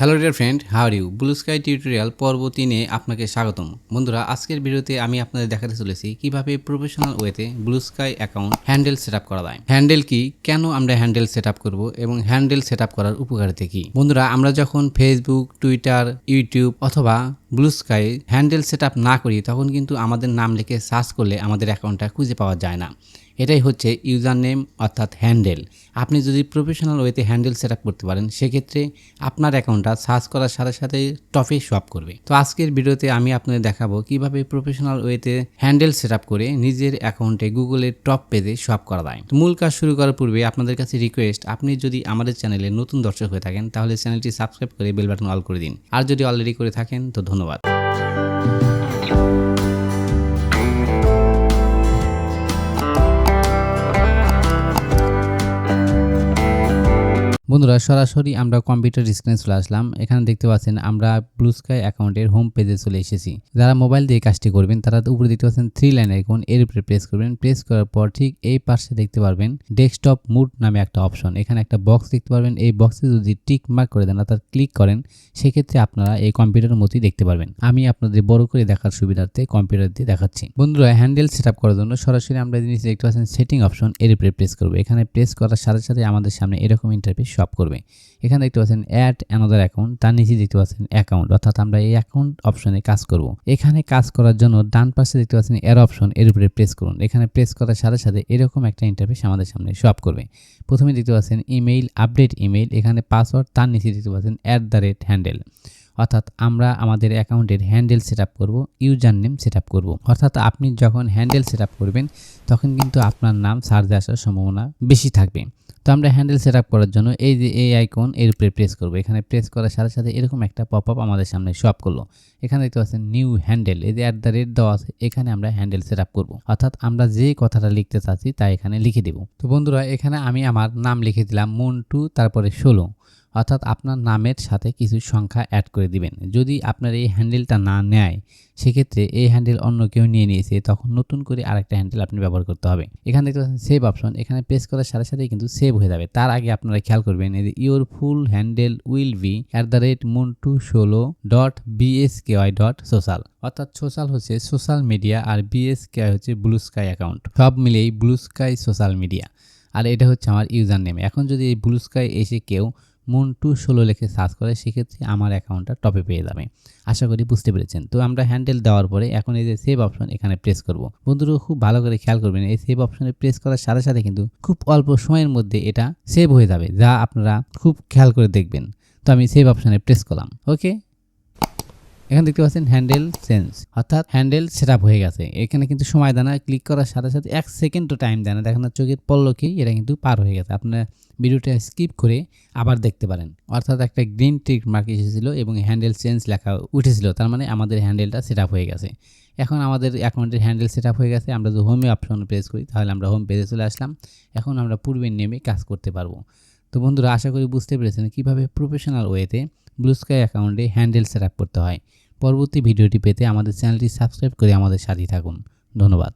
Hello dear friend, how are you? Blue sky tutorial পর্ব 3 এ আপনাকে স্বাগতম। বন্ধুরা, আজকের ভিডিওতে আমি আপনাদের দেখাতে চলেছি কিভাবে প্রফেশনাল ওয়েতে blue sky account handle setup করা যায়। হ্যান্ডেল কি, কেন আমরা হ্যান্ডেল সেটআপ করব এবং হ্যান্ডেল সেটআপ করার উপকারিতা কি। বন্ধুরা, আমরা যখন ফেসবুক, টুইটার, ইউটিউব অথবা ব্লু স্কাই হ্যান্ডেল সেটআপ না করি তখন কিন্তু আমাদের নাম লিখে সার্চ করলে আমাদের অ্যাকাউন্টটা খুঁজে পাওয়া যায় না। এটাই হচ্ছে ইউজার নেম অর্থাৎ হ্যান্ডেল। আপনি যদি প্রফেশনাল ওয়েতে হ্যান্ডেল সেট আপ করতে পারেন সেক্ষেত্রে আপনার অ্যাকাউন্টটা সার্চ করার সাথে সাথে টপে শো আপ করবে। তো আজকের ভিডিওতে আমি আপনাদের দেখাবো কিভাবে প্রফেশনাল ওয়েতে হ্যান্ডেল সেট আপ করে নিজের অ্যাকাউন্টে গুগলের টপ পেজে শো আপ করা যায়। তো মূল কাজ শুরু করার পূর্বে আপনাদের কাছে রিকোয়েস্ট, আপনি যদি আমাদের চ্যানেলে নতুন দর্শক হয়ে থাকেন তাহলে চ্যানেলটি সাবস্ক্রাইব করে বেল বাটন অল করে দিন। আর যদি অলরেডি করে থাকেন তো ধন্যবাদ। বন্ধুরা, সরাসরি আমরা কম্পিউটার স্ক্রিনে চলে আসলাম। এখানে দেখতে পাচ্ছেন আমরা ব্লু স্কাই অ্যাকাউন্টের হোম পেজে চলে এসেছি। যারা মোবাইল দিয়ে কাজটি করবেন তারা উপরে দেখতে পাচ্ছেন 3 লাইন আইকন, এর উপরে প্রেস করবেন। প্রেস করার পর ঠিক এই পাশে দেখতে পারবেন ডেস্কটপ মুড নামে একটা অপশন। এখানে একটা বক্স দেখতে পারবেন। এই বক্সে যদি টিক মার্ক করে দেন অর্থাৎ ক্লিক করেন সেক্ষেত্রে আপনারা এই কম্পিউটারের মতোই দেখতে পারবেন। আমি আপনাদের বড় করে দেখার সুবিধার্থে কম্পিউটার দিয়ে দেখাচ্ছি। বন্ধুরা, হ্যান্ডেল সেটআপ করার জন্য সরাসরি আমরা জিনিস দেখতে পাচ্ছেন সেটিং অপশন, এর উপরে প্রেস করব। এখানে প্রেস করার সাথে সাথে আমাদের সামনে এরকম ইন্টারফেস শো আপ করবে। এখানে দেখতে পাচ্ছেন অ্যাড অ্যানাদার অ্যাকাউন্ট, তার নিচে দেখতে পাচ্ছেন অ্যাকাউন্ট, অর্থাৎ আমরা এই অ্যাকাউন্ট অপশনে কাজ করব। এখানে কাজ করার জন্য ডান পাশে দেখতে পাচ্ছেন এরো অপশন, এর উপরে প্রেস করুন। এখানে প্রেস করার সাথে সাথে এরকম একটা ইন্টারফেস আমাদের সামনে শো আপ করবে। প্রথমে দেখতে পাচ্ছেন ইমেইল, আপডেট ইমেইল, এখানে পাসওয়ার্ড, তার নিচে দেখতে পাচ্ছেন @হ্যান্ডেল, অর্থাৎ আমরা আমাদের অ্যাকাউন্টের হ্যান্ডেল সেট আপ করবো, ইউজার নেম সেট আপ করবো। অর্থাৎ আপনি যখন হ্যান্ডেল সেট আপ করবেন তখন কিন্তু আপনার নাম সার্চে আসার সম্ভাবনা বেশি থাকবে। তো আমরা হ্যান্ডেল সেট আপ করার জন্য এই যে এই আইকন, এর উপরে প্রেস করবো। এখানে প্রেস করার সাথে সাথে এরকম একটা পপ আপ আমাদের সামনে শো আপ করলো। এখানে দেখতে পাচ্ছেন নিউ হ্যান্ডেল, এই যে দেওয়া আছে, এখানে আমরা হ্যান্ডেল সেট আপ করবো। অর্থাৎ আমরা যে কথাটা লিখতে চাচ্ছি তা এখানে লিখে দেব। তো বন্ধুরা, এখানে আমি আমার নাম লিখে দিলাম মন্টু, তারপরে 16, অর্থাৎ আপনার নামের সাথে কিছু সংখ্যা অ্যাড করে দিবেন। যদি আপনার এই হ্যান্ডেলটা না নেয় সেক্ষেত্রে এই হ্যান্ডেল অন্য কেউ নিয়ে নিয়েছে, তখন নতুন করে আরেকটা হ্যান্ডেল আপনি ব্যবহার করতে হবে। এখানে দেখতে পাচ্ছেন সেভ অপশন, এখানে প্রেস করার সাথে সাথে কিন্তু সেভ হয়ে যাবে। তার আগে আপনারা খেয়াল করবেন এই যে your full handle will be @montu16.bsky.social, অর্থাৎ সোশ্যাল হচ্ছে সোশ্যাল মিডিয়া আর BSKY হচ্ছে ব্লু স্কাই অ্যাকাউন্ট, সব মিলেই ব্লু স্কাই সোশ্যাল মিডিয়া। আর এটা হচ্ছে আমার ইউজার নেম। এখন যদি এই ব্লু স্কাই এসে কেউ মন্টু16 লিখে সার্চ করে সেক্ষেত্রে আমার অ্যাকাউন্টটা টপে পেয়ে যাবে। আশা করি বুঝতে পেরেছেন। তো আমরা হ্যান্ডেল দেওয়ার পরে এখন এই যে সেভ অপশন, এখানে প্রেস করব। বন্ধুরা, খুব ভালো করে খেয়াল করবেন, এই সেভ অপশনে প্রেস করার সাথে সাথে কিন্তু খুব অল্প সময়ের মধ্যে এটা সেভ হয়ে যাবে, যা আপনারা খুব খেয়াল করে দেখবেন। তো আমি সেভ অপশনে প্রেস করলাম, ওকে। এখানে দেখতে পাচ্ছেন হ্যান্ডেল চেঞ্জ, অর্থাৎ হ্যান্ডেল সেট আপ হয়ে গেছে। এখানে কিন্তু সময় দেয় না, ক্লিক করার সাথে সাথে 1 সেকেন্ডও টাইম দেয় না, দেখেন চোখের পলকেই এটা কিন্তু পার হয়ে গেছে। আপনার ভিডিওটা স্কিপ করে আবার দেখতে পারেন। অর্থাৎ একটা গ্রিন টিক মার্ক এসেছিল এবং হ্যান্ডেল চেঞ্জ লেখা উঠেছিল, তার মানে আমাদের হ্যান্ডেলটা সেট আপ হয়ে গেছে। এখন আমাদের অ্যাকাউন্টের হ্যান্ডেল সেট আপ হয়ে গেছে। আমরা যদি হোমে অপশন প্রেস করি তাহলে আমরা হোম পেজে চলে আসলাম। এখন আমরা পূর্বের নেমে কাজ করতে পারবো। তো বন্ধুরা, আশা করি বুঝতে পেরেছেন কীভাবে প্রফেশনাল ওয়েতে ব্লু স্কাই অ্যাকাউন্টে হ্যান্ডেল সেট আপ করতে হয়। পরবর্তী ভিডিওটি পেতে আমাদের চ্যানেলটি সাবস্ক্রাইব করে আমাদের সাথে থাকুন। ধন্যবাদ।